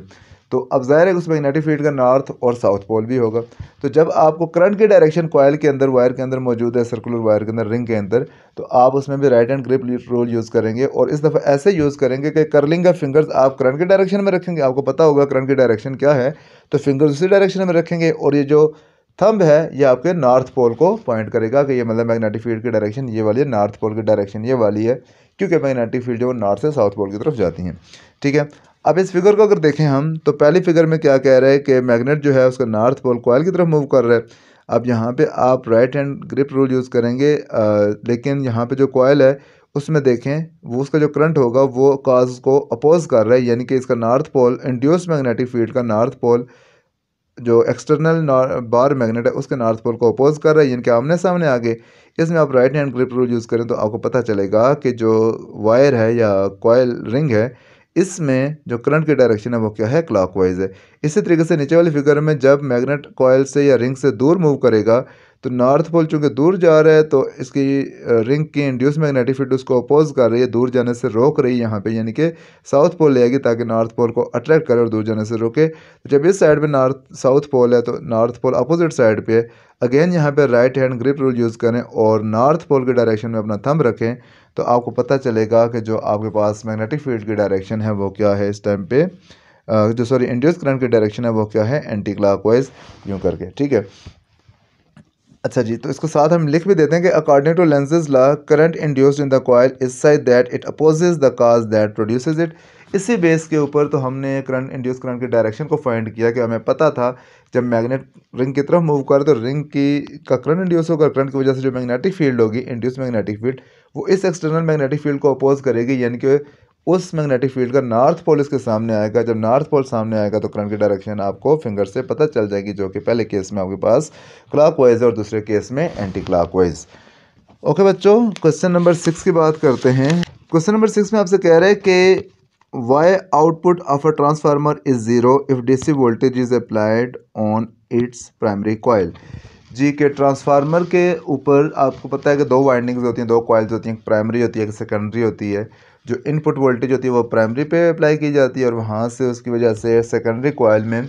S1: तो अब ज़ाहिर है उस मैग्नेटिक फील्ड का नॉर्थ और साउथ पोल भी होगा। तो जब आपको करंट की डायरेक्शन कॉइल के अंदर वायर के अंदर मौजूद है, सर्कुलर वायर के अंदर रिंग के अंदर, तो आप उसमें भी right hand grip rule use करेंगे। और इस दफ़ा ऐसे यूज़ करेंगे कि कर्लिंग का फिंगर्स आप करंट की डायरेक्शन में रखेंगे, आपको पता होगा करंट की डायरेक्शन क्या है, तो फिंगर्स उसी डायरेक्शन में रखेंगे। और ये जो थंब है ये आपके नॉर्थ पोल को पॉइंट करेगा कि ये मतलब मैग्नेटिक फील्ड की डायरेक्शन ये वाली है, नॉर्थ पोल की डायरेक्शन ये वाली है, क्योंकि मैग्नेटिक फील्ड जो नॉर्थ से साउथ पोल की तरफ जाती हैं। ठीक है, अब इस फिगर को अगर देखें हम, तो पहली फिगर में क्या कह रहा है कि मैग्नेट जो है उसका नॉर्थ पोल कॉइल की तरफ मूव कर रहा है। अब यहाँ पे आप right hand grip rule use करेंगे, लेकिन यहाँ पे जो कॉइल है उसमें देखें वो उसका जो करंट होगा वो काज को अपोज कर रहा है, यानी कि इसका north pole induce magnetic field का नॉर्थ पोल जो एक्सटर्नल बार मैग्नेट है उसके नॉर्थ पोल को अपोज कर रहा है, इनके आमने सामने आगे। इसमें आप right hand grip rule use करें तो आपको पता चलेगा कि जो वायर है या कॉइल रिंग है इसमें जो करंट की डायरेक्शन है वो क्या है? क्लॉकवाइज है। इसी तरीके से नीचे वाली फिगर में जब मैग्नेट कॉइल से या रिंग से दूर मूव करेगा तो नॉर्थ पोल चूँकि दूर जा रहा है तो इसकी रिंग की इंड्यूस मैग्नेटिक फील्ड उसको अपोज कर रही है, दूर जाने से रोक रही है यहाँ पे, यानी कि साउथ पोल ले आएगी ताकि नॉर्थ पोल को अट्रैक्ट करे और दूर जाने से रोके। तो जब इस साइड पे नॉर्थ साउथ पोल है तो नॉर्थ पोल अपोजिट साइड पे है। अगेन यहाँ पे right hand grip rule use करें और नॉर्थ पोल की डायरेक्शन में अपना थंब रखें तो आपको पता चलेगा कि जो आपके पास मैग्नेटिक फील्ड की डायरेक्शन है वो क्या है इस टाइम पे, जो इंड्यूस करंट की डायरेक्शन है वो क्या है? एंटी क्लॉकवाइज, यूँ करके। ठीक है, अच्छा जी, तो इसको साथ हम लिख भी देते हैं कि according to Lenz's law current induced in the coil is such that it opposes the cause that produces it. इसी बेस के ऊपर तो हमने करंट इंड्यूस करंट की डायरेक्शन को फाइंड किया कि हमें पता था जब मैग्नेट रिंग की तरफ मूव करे तो रिंग की का करंट इंड्यूस होगा, करंट की वजह से जो मैग्नेटिक फील्ड होगी इंड्यूस मैग्नेटिक फील्ड वो इस एक्सटर्नल मैग्नेटिक फील्ड को अपोज करेगी, यानी कि उस मैग्नेटिक फील्ड का नॉर्थ पोल इसके सामने आएगा। जब नॉर्थ पोल सामने आएगा तो करंट की डायरेक्शन आपको फिंगर से पता चल जाएगी, जो कि पहले केस में आपके पास क्लॉकवाइज है और दूसरे केस में एंटी क्लॉकवाइज। ओके बच्चों, क्वेश्चन नंबर 6 की बात करते हैं। क्वेश्चन नंबर 6 में आपसे कह रहे हैं कि why output of a transformer is zero if DC voltage is applied on its primary coil. जी के ट्रांसफार्मर के ऊपर आपको पता है कि दो वाइंडिंग्स होती हैं, दो कॉइल्स होती हैं, एक प्राइमरी होती है एक सेकेंडरी होती है। जो इनपुट वोल्टेज होती है वो प्राइमरी पे अप्लाई की जाती है और वहाँ से उसकी वजह से सेकेंडरी कॉइल में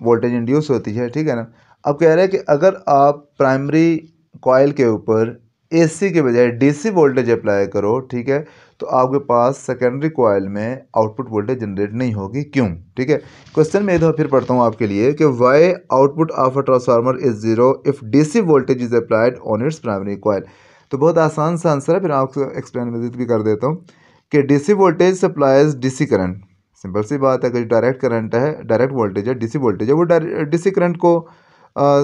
S1: वोल्टेज इंड्यूस होती है, ठीक है ना। अब कह रहे हैं कि अगर आप प्राइमरी कॉइल के ऊपर एसी के बजाय डीसी वोल्टेज अप्लाई करो, ठीक है, तो आपके पास सेकेंडरी कॉइल में आउटपुट वोल्टेज जनरेट नहीं होगी, क्यों? ठीक है, क्वेश्चन में इधर फिर पढ़ता हूँ आपके लिए कि why output of a transformer is zero if DC voltage is applied on its primary coil. तो बहुत आसान सा आंसर है, फिर आपको एक्सप्लेन मजीद भी कर देता हूँ कि DC voltage supplies DC current. Simple सी बात है कि डायरेक्ट करंट है, डायरेक्ट वोल्टेज है, डीसी वोल्टेज है, वो डीसी करंट को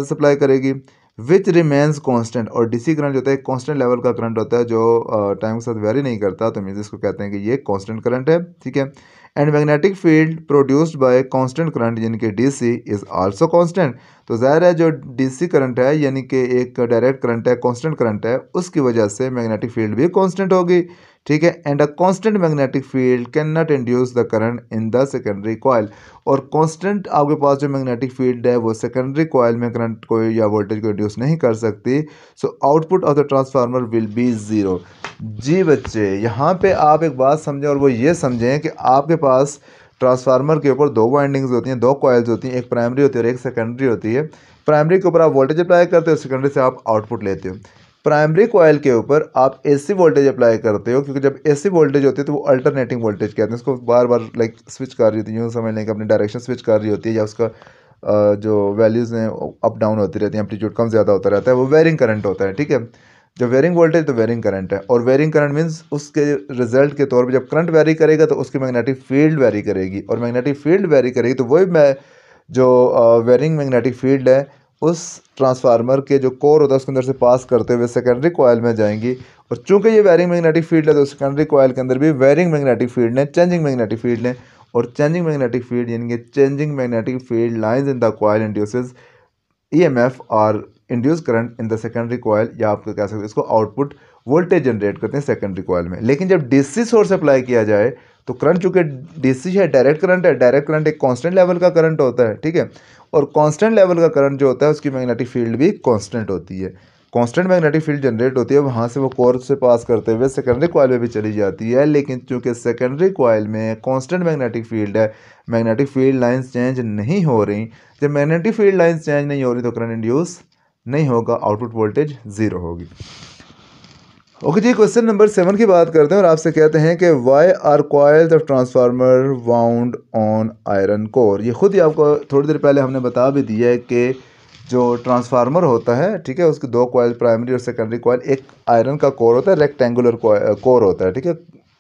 S1: सप्लाई करेगी विच रिमेन्स कांस्टेंट। और डीसी करंट जो होता है कांस्टेंट लेवल का करंट होता है जो टाइम के साथ वेरी नहीं करता, तो मीन्स इसको कहते हैं कि ये कांस्टेंट करंट है, ठीक है। And magnetic field produced bye constant current यानी कि डीसी इज आल्सो कांस्टेंट। तो ज़ाहिर है जो डीसी करंट है यानी कि एक डायरेक्ट करंट है, कांस्टेंट करंट है, उसकी वजह से मैग्नेटिक फील्ड भी कांस्टेंट होगी, ठीक है। And a constant magnetic field can not induce the current in the secondary coil. और कांस्टेंट आपके पास जो मैग्नेटिक फील्ड है वो सेकेंडरी कॉइल में करंट को या वोल्टेज को इंड्यूस नहीं कर सकती, so output of the transformer will be zero. जी बच्चे, यहाँ पे आप एक बात समझें और वो ये समझें कि आपके पास ट्रांसफार्मर के ऊपर दो वाइंडिंग्स होती हैं, दो कॉइल्स होती हैं, एक प्राइमरी होती है और एक सेकेंडरी होती है। प्राइमरी के ऊपर आप वोल्टेज अप्लाई करते हो, सेकेंडरी से आप आउटपुट लेते हो। प्राइमरी कॉइल के ऊपर आप एसी वोल्टेज अप्लाई करते हो, क्योंकि जब एसी वोल्टेज होती है तो वो अल्टरनेटिंग वोल्टेज कहते हैं, उसको बार बार लाइक स्विच कर रही होती है, यूँ समझ लें कि अपनी डायरेक्शन स्विच कर रही होती है, या उसका जो वैल्यूज़ हैं अप डाउन होती रहती हैं, एम्पलीट्यूड कम ज़्यादा होता रहता है, वो वेरिंग करंट होता है, ठीक है। जो वेरिंग वोल्टेज तो वेरिंग करंट है, और वेरिंग करंट मीन्स उसके रिजल्ट के तौर पे जब करंट वेरी करेगा तो उसकी मैग्नेटिक फील्ड वेरी करेगी, और मैग्नेटिक फील्ड वेरी करेगी तो वही मैं जो वेरिंग मैग्नेटिक फील्ड है उस ट्रांसफार्मर के जो कोर होता है उसके अंदर से पास करते हुए सेकेंडरी कॉइल में जाएंगी। और चूंकि ये वेरिंग मैग्नेटिक फील्ड है तो सेकेंडरी कॉइल के अंदर भी वेरिंग मैग्नेटिक फील्ड है, चेंजिंग मैग्नेटिक फील्ड है। और चेंजिंग मैग्नेटिक फील्ड यानी कि changing magnetic field lines in the coil induces EMF और induce current in the secondary coil, या आप कह सकते हैं इसको आउटपुट वोल्टेज जनरेट करते हैं सेकेंडरी कॉइल में। लेकिन जब डीसी सोर्स अप्लाई किया जाए तो करंट चूंकि डीसी है, डायरेक्ट करंट है, डायरेक्ट करंट एक कांस्टेंट लेवल का करंट होता है, ठीक है। और कांस्टेंट लेवल का करंट जो होता है उसकी मैग्नेटिक फील्ड भी कांस्टेंट होती है। कांस्टेंट मैग्नेटिक फील्ड जनरेट होती है, वहाँ से वो कोर से पास करते हुए सेकेंडरी कॉइल में भी चली जाती है। लेकिन चूंकि सेकेंडरी कॉइल में कांस्टेंट मैग्नेटिक फील्ड है, मैग्नेटिक फील्ड लाइंस चेंज नहीं हो रही। जब मैग्नेटिक फील्ड लाइंस चेंज नहीं हो रही तो करंट इंड्यूस नहीं होगा, आउटपुट वोल्टेज ज़ीरो होगी। ओके जी, क्वेश्चन नंबर 7 की बात करते हैं और आपसे कहते हैं कि why are coils of transformer wound on iron core. ये खुद ही आपको थोड़ी देर पहले हमने बता भी दिया है कि जो ट्रांसफार्मर होता है, ठीक है, उसकी दो कॉइल प्राइमरी और सेकेंडरी कॉइल, एक आयरन का कोर होता है, रेक्टेंगुलर कोर होता है, ठीक है,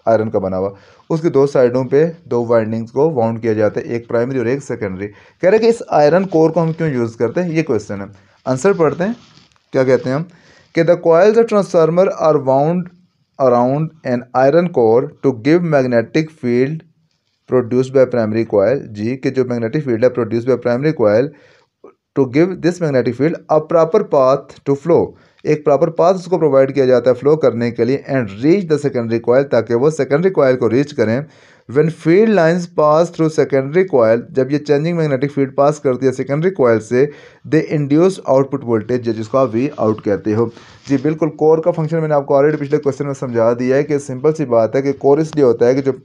S1: आयरन का बना हुआ। उसकी दो साइडों पे दो वाइंडिंग्स को वाउंड किया जाता है, एक प्राइमरी और एक सेकेंडरी। कह रहे हैं कि इस आयरन कोर को हम क्यों यूज़ करते हैं, ये क्वेश्चन है। आंसर पढ़ते हैं, क्या कहते हैं हम कि the coils of transformer are wound around an iron core to give magnetic field produced by primary coil. जी कि जो मैग्नेटिक फील्ड है produced by primary coil to give this magnetic field a proper path to flow. एक proper path उसको provide किया जाता है flow करने के लिए, and reach the secondary coil, ताकि वो सेकेंडरी कॉइल को रीच करें। When field lines pass through secondary coil, जब ये चेंजिंग मैग्नेटिक फील्ड पास करती है सेकेंडरी कॉइल से, दे इंड्यूस आउटपुट वोल्टेज जिसको आप वी आउट कहते हो। जी बिल्कुल, कोर का फंक्शन मैंने आपको ऑलरेडी पिछले क्वेश्चन में समझा दिया है कि सिंपल सी बात है कि कोर इसलिए होता है कि जो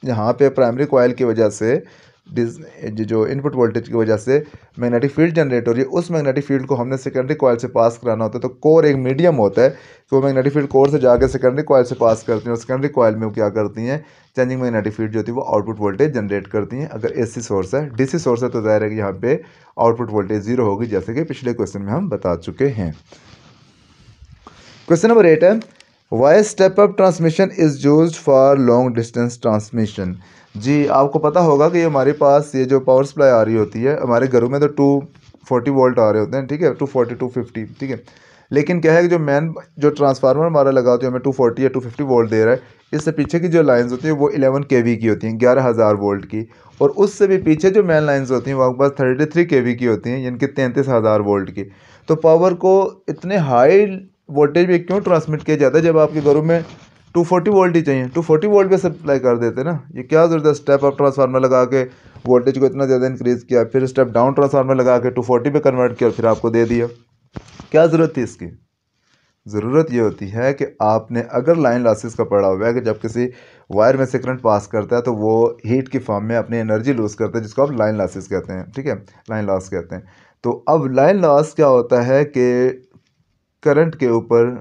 S1: यहाँ पे प्राइमरी कॉइल की वजह से जो इनपुट वोल्टेज की वजह से मैग्नेटिक फील्ड जनरेट हो रही है, उस मैग्नेटिक फील्ड को हमने सेकेंडरी कॉइल से पास कराना होता है। तो कोर एक मीडियम होता है कि वो मैग्नेटिक फील्ड कोर से जाकर सेकेंडरी कॉइल से पास करती हैं, और सेकेंडरी कॉइल में वो क्या करती हैं, चेंजिंग मैग्नेटिक फील्ड जो होती है वो आउटपुट वोल्टेज जनरेट करती हैं। अगर एसी सोर्स है, डीसी सोर्स है तो जाहिर है कि यहाँ पे आउटपुट वोल्टेज जीरो होगी, जैसे कि पिछले क्वेश्चन में हम बता चुके हैं। क्वेश्चन नंबर 8 है, why step up transmission is used for long distance transmission. जी आपको पता होगा कि हमारे पास ये जो पावर सप्लाई आ रही होती है, हमारे घरों में तो 240 वोल्ट आ रहे होते हैं, ठीक है, 240 250, ठीक है। लेकिन क्या है कि जो मेन जो ट्रांसफार्मर हमारा लगा होता है हमें 240 या 250 वोल्ट दे रहा है, इससे पीछे की जो लाइंस होती हैं वो 11 kV की होती हैं, 11,000 वोल्ट की। और उससे भी पीछे जो मेन लाइंस होती हैं वो आपके पास 33 kV की होती हैं, यानी कि 33,000 वोल्ट की। तो पावर को इतने हाई वोल्टेज में क्यों ट्रांसमिट किया जाता है जब आपके घरों में 240 वोल्ट ही चाहिए? 240 वोल्ट पे सप्लाई कर देते ना, ये क्या ज़रूरत है स्टेप अप ट्रांसफार्मर लगा के वोल्टेज को इतना ज़्यादा इंक्रीज़ किया, फिर स्टेप डाउन ट्रांसफार्मर लगा के 240 पे कन्वर्ट किया और फिर आपको दे दिया। क्या ज़रूरत थी इसकी? ज़रूरत ये होती है कि आपने अगर लाइन लॉसेस का पढ़ा हुआ है कि जब किसी वायर में से करंट पास करता है तो वो हीट की फॉर्म में अपनी एनर्जी लूज़ करता है, जिसको आप लाइन लॉसेस कहते हैं, ठीक है, लाइन लॉस कहते हैं। तो अब लाइन लॉस क्या होता है कि करंट के ऊपर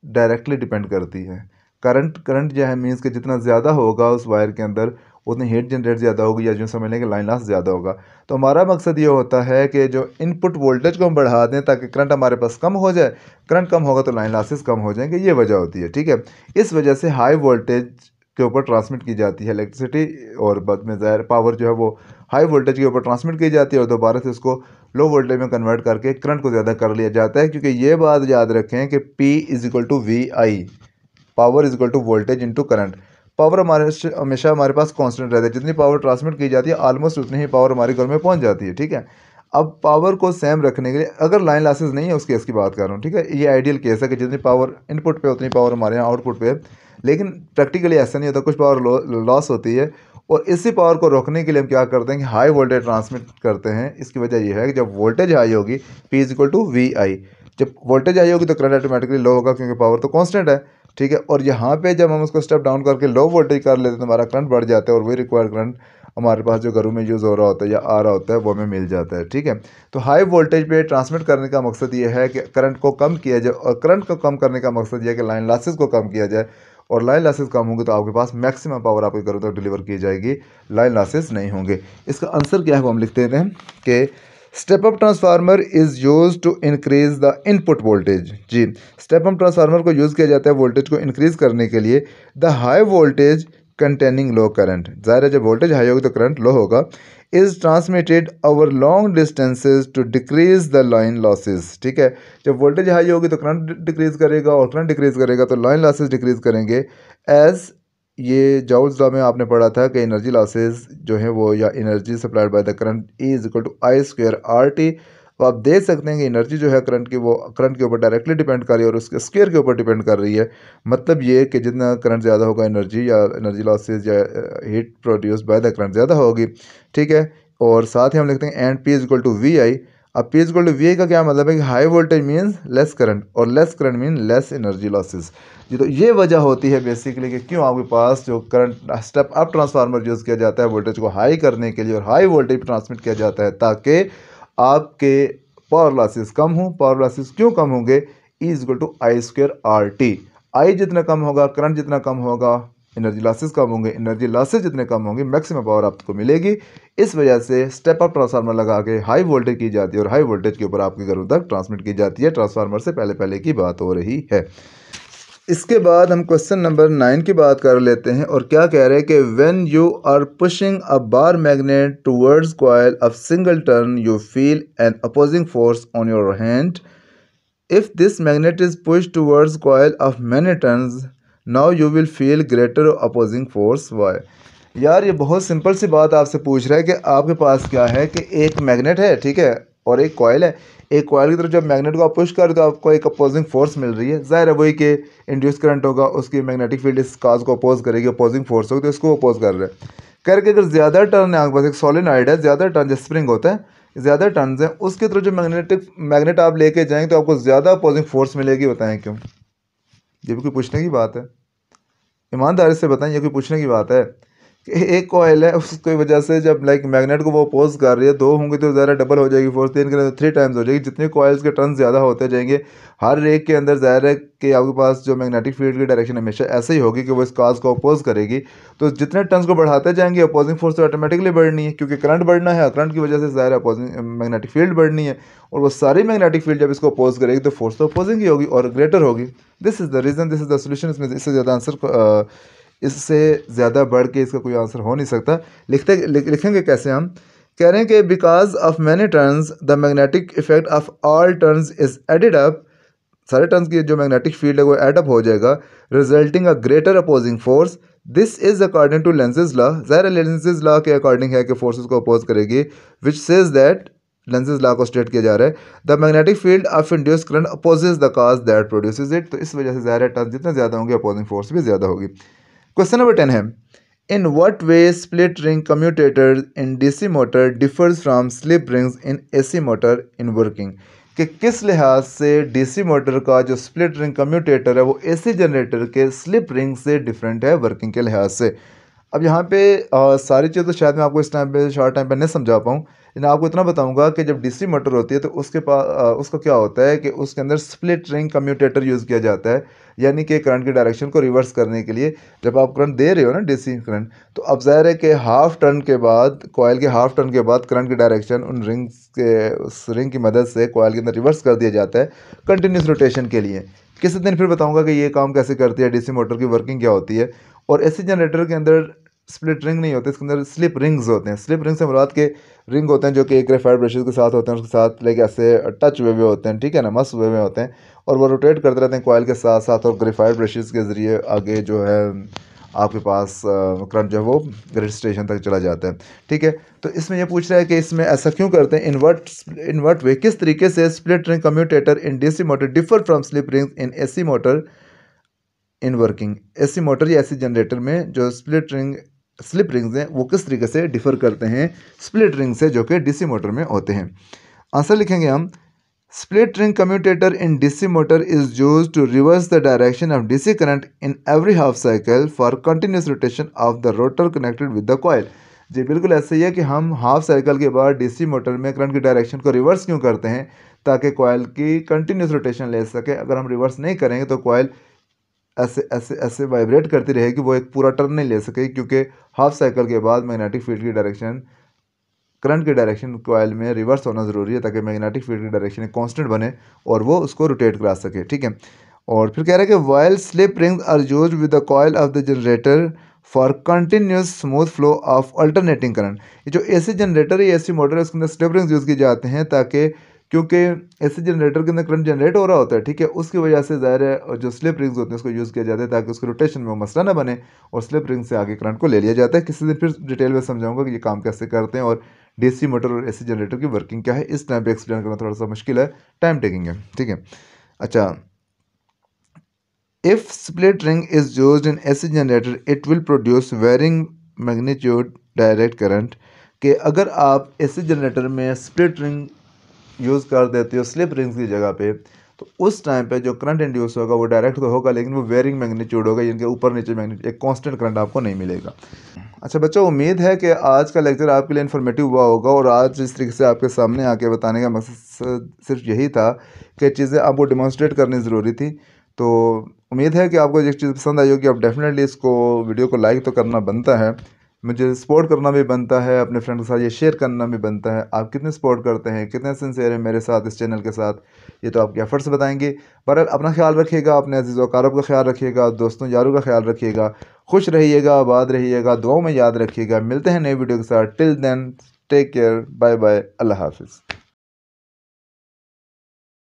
S1: डायरेक्टली डिपेंड करती है। करंट करंट जो है मीन्स कि जितना ज़्यादा होगा उस वायर के अंदर उतनी हीट जनरेट ज़्यादा होगी, या जो समझ लें कि लाइन लॉस ज़्यादा होगा। तो हमारा मकसद ये होता है कि जो इनपुट वोल्टेज को हम बढ़ा दें ताकि करंट हमारे पास कम हो जाए। करंट कम होगा तो लाइन लॉसेस कम हो जाएंगे, ये वजह होती है, ठीक है। इस वजह से हाई वोल्टेज के ऊपर ट्रांसमिट की जाती है इलेक्ट्रिसिटी, और बाद में ज़ाहिर पावर जो है वो हाई वोल्टेज के ऊपर ट्रांसमिट की जाती है और दोबारा से उसको लो वोल्टेज में कन्वर्ट करके करंट को ज़्यादा कर लिया जाता है। क्योंकि ये बात याद रखें कि P is equal to VI, power is equal to voltage into current. Power हमेशा हमारे पास कांस्टेंट रहता है, जितनी पावर ट्रांसमिट की जाती है ऑलमोस्ट उतनी ही पावर हमारे घर में पहुंच जाती है, ठीक है। अब पावर को सेम रखने के लिए अगर लाइन लॉसेस नहीं है उस केस की बात कर रहा हूँ, ठीक है। ये आइडियल केस है कि जितनी पावर इनपुट पे उतनी पावर हमारे यहाँ आउटपुट पे है, लेकिन प्रैक्टिकली ऐसा नहीं होता, कुछ पावर लॉस होती है। और इसी पावर को रोकने के लिए हम क्या करते हैं कि हाई वोल्टेज ट्रांसमिट करते हैं। इसकी वजह यह है कि जब वोल्टेज हाई होगी P is equal to VI, जब वोल्टेज हाई होगी तो करंट ऑटोमेटिकली लो होगा क्योंकि पावर तो कांस्टेंट है, ठीक है। और यहाँ पे जब हम उसको स्टेप डाउन करके लो वोल्टेज कर लेते हैं तो हमारा करंट बढ़ जाता है और वही रिक्वायर्ड करंट हमारे पास जो घरों में यूज़ हो रहा होता है या आ रहा होता है वो हमें मिल जाता है, ठीक है। तो हाई वोल्टेज पे ट्रांसमिट करने का मकसद ये है कि करंट को कम किया जाए, और करंट को कम करने का मकसद ये है कि लाइन लॉसेस को कम किया जाए। और लाइन लॉसेस कम होंगे तो आपके पास मैक्सिमम पावर आपके घरों तक डिलीवर की जाएगी, लाइन लॉसेस नहीं होंगे। इसका आंसर क्या है वो हम लिखते हैं कि step up transformer is use to increase the input voltage. जी, स्टेप अप ट्रांसफार्मर को यूज़ किया जाता है वोल्टेज को इंक्रीज करने के लिए। The high voltage containing low current, ज़ाहिर है जब वोल्टेज हाई होगी तो करंट लो होगा, is transmitted over long distances to decrease the line losses, ठीक है। जब वोल्टेज हाई होगी तो करंट डिक्रीज करेगा, और करंट डिक्रीज करेगा तो लाइन लॉसेज डिक्रीज करेंगे। एज ये जॉल्स लॉ में आपने पढ़ा था कि एनर्जी लॉसेज जो है वो, या energy supplied by the current E is equal to I²RT। तो आप देख सकते हैं कि एनर्जी जो है करंट की वो करंट के ऊपर डायरेक्टली डिपेंड कर रही है और उसके स्क्वायर के ऊपर डिपेंड कर रही है। मतलब ये कि जितना करंट ज़्यादा होगा एनर्जी या एनर्जी लॉसेज या heat produce by the current ज़्यादा होगी, ठीक है। और साथ ही हम लिखते हैं and P is equal to VI। अब P is equal to VI का क्या मतलब है कि high voltage means less current और less current mean less energy losses. जी, तो ये वजह होती है बेसिकली कि क्यों आपके पास जो current step up transformer use किया जाता है वोल्टेज को हाई करने के लिए, और हाई वोल्टेज ट्रांसमिट किया जाता है ताकि आपके पावर लॉसेस कम हों। पावर लॉसेस क्यों कम होंगे? E is equal to I²RT। I जितना कम होगा करंट जितना कम होगा एनर्जी लॉसेस कम होंगे, एनर्जी लॉसेस जितने कम होंगे मैक्सिमम पावर आपको मिलेगी। इस वजह से स्टेप अप ट्रांसफार्मर लगा के हाई वोल्टेज की जाती है और हाई वोल्टेज के ऊपर आपके घरों तक ट्रांसमिट की जाती है। ट्रांसफार्मर से पहले पहले की बात हो रही है। इसके बाद हम क्वेश्चन नंबर 9 की बात कर लेते हैं, और क्या कह रहे हैं कि when you are pushing a bar magnet towards coil of single turn you feel an opposing force on your hand. If this magnet is push towards coil of many turns now you will feel greater opposing force why. यार ये बहुत simple सी बात आपसे पूछ रहा है कि आपके पास क्या है कि एक मैग्नेट है, ठीक है, और एक कॉइल है। एक कॉइल की तरफ जब मैग्नेट को आप पुश कर तो आपको एक अपोजिंग फोर्स मिल रही है। ज़ाहिर है वही कि इंड्यूस करंट होगा, उसकी मैग्नेटिक फील्ड इस काज को अपोज करेगी, अपोजिंग फोर्स होगी तो इसको अपोज कर रहा है। करके अगर ज़्यादा टर्न है आपके पास, एक सोलेनॉइड है, ज़्यादा टर्न जैसे स्प्रिंग होता है, ज़्यादा टर्न है, उसकी तरफ जो मैग्नेट आप लेके जाएंगे तो आपको ज़्यादा अपोजिंग फोर्स मिलेगी। बताएं क्यों? ये भी कोई पूछने की बात है? ईमानदारी से बताएं, ये कोई पूछने की बात है? कि एक कॉइल है उसकी वजह से जब लाइक मैग्नेट को वो अपोज कर रही है, दो होंगे तो ज़्यादा डबल हो जाएगी फोर्स, तीन के 3 टाइम्स हो जाएगी। जितने कॉइल्स के टर्न ज़्यादा होते जाएंगे हर एक के अंदर ज़ाहिर है कि आपके पास जो मैग्नेटिक फील्ड की डायरेक्शन हमेशा ऐसे ही होगी कि वो इस काज को अपोज करेगी। तो जितने टर्न्स को बढ़ाते जाएंगे अपोजिंग फोर्स तो ऑटोमेटिकली बढ़नी है, क्योंकि करंट बढ़ना है, करंट की वजह से ज़ाहिर है अपोजिंग मैग्नेटिक फील्ड बढ़नी है, और वो सारी मैग्नेटिक फील्ड जब इसको अपोज करेगी तो फोर्स तो अपोजिंग ही होगी और ग्रेटर होगी। This is the reason, this is the solution. इसमें इससे ज़्यादा आंसर इससे ज़्यादा बढ़ के इसका कोई आंसर हो नहीं सकता। लिखेंगे कैसे? हम कह रहे हैं कि because of many turns the magnetic effect of all turns is added up. सारे टर्न्स की जो मैग्नेटिक फील्ड है वो एड अप हो जाएगा, resulting a greater opposing force. This is according to lenses law. ज़ाहिर लेंसेज लॉ के according है कि फोर्सेस को अपोज करेगी, which says that lenses law को स्टेट किया जा रहा है the magnetic field of induced current opposes the cause that produces it. तो इस वजह से ज़ाहिर टर्न जितने ज़्यादा होंगे अपोजिंग फोर्स भी ज़्यादा होगी। क्वेश्चन नंबर 10 है, in what way split ring commutator in DC motor differs from slip rings in AC motor in working. कि किस लिहाज से डीसी मोटर का जो स्प्लिट रिंग कम्यूटेटर है वो एसी जनरेटर के स्लिप रिंग से डिफरेंट है वर्किंग के लिहाज से। अब यहाँ पे सारी चीज़ तो शायद मैं आपको इस टाइम पे शॉर्ट टाइम पे नहीं समझा पाऊँ, लेकिन आपको इतना बताऊंगा कि जब डीसी मोटर होती है तो उसके पास उसका क्या होता है कि उसके अंदर स्प्लिट रिंग कम्यूटेटर यूज़ किया जाता है, यानी कि करंट की डायरेक्शन को रिवर्स करने के लिए जब आप करंट दे रहे हो ना डीसी करंट, तो अब ज़ाहिर है कि हाफ टर्न के बाद कॉयल के हाफ टर्न के बाद करंट की डायरेक्शन उन रिंग्स के उस रिंग की मदद से कॉयल के अंदर रिवर्स कर दिया जाता है कंटिन्यूस रोटेशन के लिए। किसी दिन फिर बताऊंगा कि ये काम कैसे करती है, डीसी मोटर की वर्किंग क्या होती है। और एसी जनरेटर के अंदर स्प्लिट रिंग नहीं होते, इसके अंदर स्लिप रिंग्स होते हैं। स्लिप रिंग से मुराद के रिंग होते हैं जो कि एक ग्रेफाइट ब्रशेस के साथ होते हैं, उसके साथ लाइक ऐसे टच हुए हुए होते हैं, ठीक है ना, मस हुए हुए होते हैं, और वो रोटेट करते रहते हैं कॉयल के साथ साथ, और ग्रेफाइट ब्रशेस के ज़रिए आगे जो है आपके पास करंट जो है वो ग्रिड स्टेशन तक चला जाता है, ठीक है। तो इसमें ये पूछ रहा है कि इसमें ऐसा क्यों करते हैं, इन्वर्ट वे, किस तरीके से split ring commutator in DC motor differ from slip ring in AC motor in working. AC motor या एसी जनरेटर में जो स्लिप रिंग्स हैं वो किस तरीके से डिफर करते हैं स्प्लिट रिंग से जो कि डीसी मोटर में होते हैं। आंसर लिखेंगे हम, split ring commutator in DC motor is used to reverse the direction of DC current in every half cycle for continuous rotation of the rotor connected with the coil. जी बिल्कुल ऐसे ही है कि हम हाफ साइकिल के बाद DC motor में current की डायरेक्शन को रिवर्स क्यों करते हैं, ताकि कॉइल की कंटिन्यूस रोटेशन ले सके। अगर हम रिवर्स नहीं करेंगे तो कॉइल ऐसे ऐसे ऐसे वाइब्रेट करती रहेगी, वो एक पूरा टर्न नहीं ले सकेगी, क्योंकि हाफ साइकिल के बाद मैग्नेटिक फील्ड की डायरेक्शन, करंट की डायरेक्शन कॉइल में रिवर्स होना ज़रूरी है ताकि मैग्नेटिक फील्ड की डायरेक्शन एक कांस्टेंट बने और वो उसको रोटेट करा सके, ठीक है। और फिर कह रहा है कि while slip rings are used with the coil of the generator for continuous smooth flow of alternating current. ये जो एसी जनरेटर है, एसी मोटर है, उसके अंदर स्लिप रिंग्स यूज़ किए जाते हैं ताकि, क्योंकि एसी जनरेटर के अंदर करंट जनरेट हो रहा होता है, ठीक है, उसकी वजह से ज़ाहिर है जो स्लिप रिंग्स होते हैं उसको यूज़ किया जाता है ताकि उसके रोटेशन में वो मसला ना बने, और स्लिप रिंग से आगे करंट को ले लिया जाता है। किसी दिन फिर डिटेल में समझाऊंगा कि ये काम कैसे करते हैं और डीसी मोटर और एसी जनरेटर की वर्किंग क्या है। इस टाइम पे एक्सप्लेन करना थोड़ा सा मुश्किल है, टाइम टेकिंग है, ठीक है। अच्छा, if split ring is used in AC generator it will produce varying magnitude direct current. कि अगर आप एसी जनरेटर में स्प्लिट रिंग यूज़ कर देते हो स्लिप रिंग्स की जगह पे, तो उस टाइम पे जो करंट इंड्यूस होगा वो डायरेक्ट तो होगा, लेकिन वो वेरिंग मैग्नीट्यूड होगा, इनके ऊपर नीचे मैग्नीट्यूड, एक कांस्टेंट करंट आपको नहीं मिलेगा। अच्छा बच्चों, उम्मीद है कि आज का लेक्चर आपके लिए इन्फॉर्मेटिव हुआ होगा, और आज इस तरीके से आपके सामने आके बताने का मकसद सिर्फ यही था कि चीज़ें आपको डिमॉन्स्ट्रेट करनी ज़रूरी थी। तो उम्मीद है कि आपको एक चीज़ पसंद आई होगी। आप डेफिनेटली इसको वीडियो को लाइक तो करना बनता है, मुझे सपोर्ट करना भी बनता है, अपने फ्रेंड के साथ ये शेयर करना भी बनता है। आप कितने सपोर्ट करते हैं, कितने सिंसियर हैं मेरे साथ, इस चैनल के साथ, ये तो आपके एफर्ट्स बताएंगे। पर अपना ख्याल रखिएगा, अपने अजीज़ व अक़ारब का ख्याल रखिएगा, दोस्तों यारों का ख्याल रखिएगा, खुश रहिएगा, आबाद रहिएगा, दुआओं में याद रखिएगा। मिलते हैं नए वीडियो के साथ। Till then take care, bye bye, अल्लाह हाफिज़।